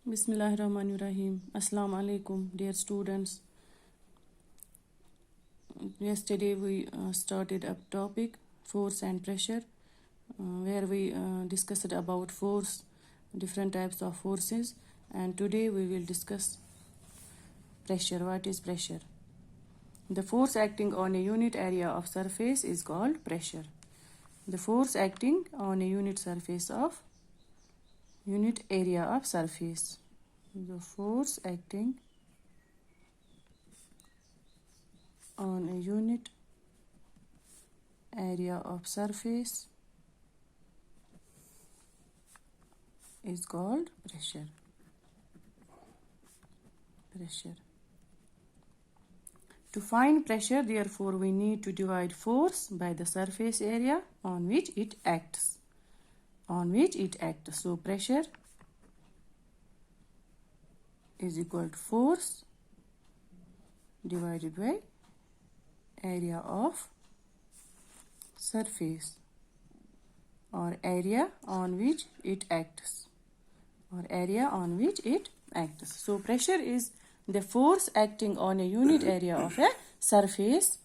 Bismillahirrahmanirrahim. Assalamu alaikum, dear students. Yesterday we started a topic, force and pressure, where we discussed about force, different types of forces, and today we will discuss pressure. What is pressure? The force acting on a unit area of surface is called pressure. The force acting on a unit area of surface. The force acting on a unit area of surface is called pressure. To find pressure, therefore, we need to divide force by the surface area on which it acts. So pressure is equal to force divided by area of surface, or area on which it acts. So pressure is the force acting on a unit area of a surface.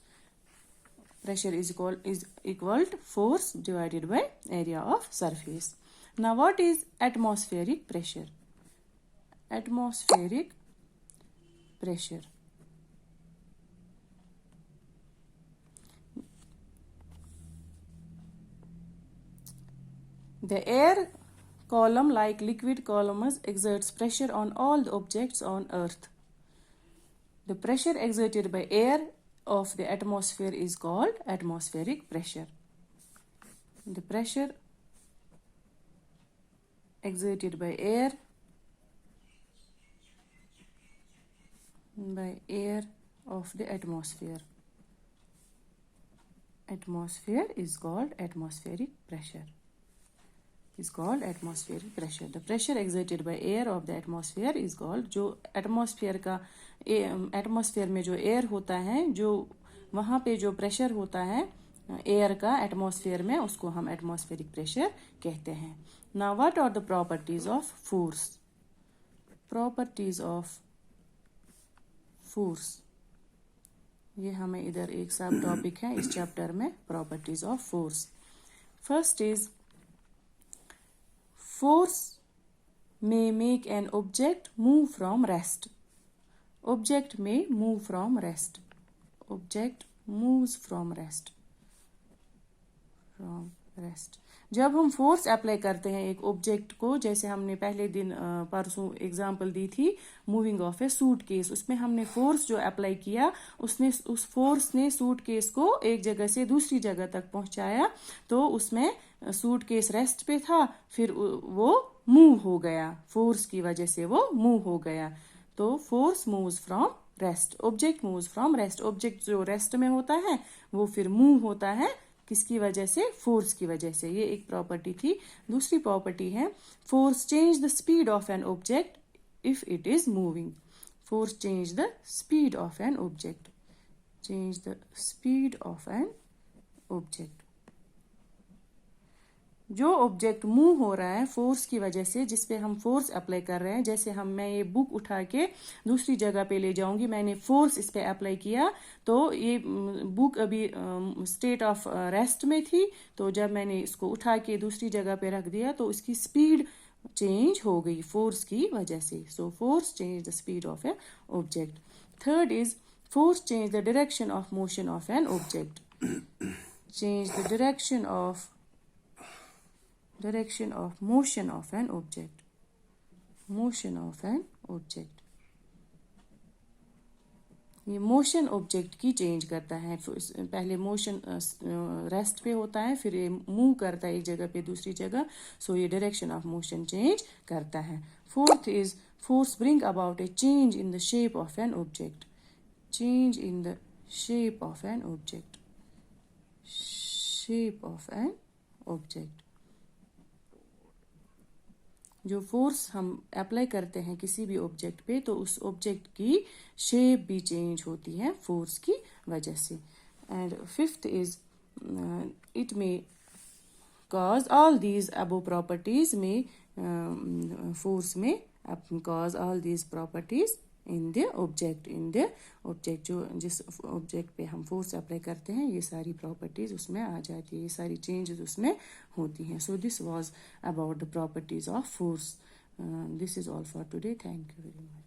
Pressure is equal to force divided by area of surface. Now what is atmospheric pressure? Atmospheric pressure. The air column, like liquid columns, exerts pressure on all the objects on earth. The pressure exerted by air of the atmosphere is called atmospheric pressure. The pressure exerted by air of the atmosphere is called atmospheric pressure. The pressure exerted by air of the atmosphere is called, जो atmosphere में जो air होता है, जो वहाँ पे जो pressure होता है एयर का एटमॉस्फेयर में, उसको हम एटमॉस्फेरिक प्रेशर कहते हैं. Now what are the properties of force? ये हमें इधर एक सब टॉपिक है इस चैप्टर में, properties of force. First is force may make an object move from rest. Object moves from rest. जब हम फोर्स अप्लाई करते हैं एक ऑब्जेक्ट को, जैसे हमने पहले दिन परसों एग्जांपल दी थी मूविंग ऑफ ए सूटकेस, उसमें हमने फोर्स जो अप्लाई किया, उस फोर्स ने सूटकेस को एक जगह से दूसरी जगह तक पहुंचाया. तो उसमें सूटकेस रेस्ट पे था, फिर वो मूव हो गया, फोर्स की वजह से वो मूव हो गया. तो force moves from rest, object moves from rest. Object जो रेस्ट में होता है वो फिर मूव होता है, किसकी वजह से? फोर्स की वजह से. ये एक प्रॉपर्टी थी. दूसरी प्रॉपर्टी है force change the speed of an object if it is moving. Force change the speed of an object. जो ऑब्जेक्ट मूव हो रहा है फोर्स की वजह से, जिसपे हम फोर्स अप्लाई कर रहे हैं, जैसे मैं ये बुक उठा के दूसरी जगह पे ले जाऊंगी, मैंने फोर्स इस पे अप्लाई किया, तो ये बुक अभी स्टेट ऑफ रेस्ट में थी, तो जब मैंने इसको उठा के दूसरी जगह पे रख दिया तो इसकी स्पीड चेंज हो गई फोर्स की वजह से. So force change the speed of A object. Third is force change the direction of motion of an object. Change the direction of motion of an object. ये मोशन ऑब्जेक्ट की change करता है. पहले motion rest पे होता है, फिर ये मूव करता है एक जगह पे दूसरी जगह, सो ये डायरेक्शन ऑफ मोशन चेंज करता है. Fourth is force bring about A change in the shape of an object. जो फोर्स हम अप्लाई करते हैं किसी भी ऑब्जेक्ट पे, तो उस ऑब्जेक्ट की शेप भी चेंज होती है फोर्स की वजह से. And fifth is it may cause all these above properties may force may cause all these properties in the object जो जिस ऑब्जेक्ट पे हम फोर्स अप्लाई करते हैं ये सारी प्रॉपर्टीज उसमें आ जाती है, ये सारी चेंजेस उसमें होती हैं. So this was about the properties of force. This is all for today. Thank you very much.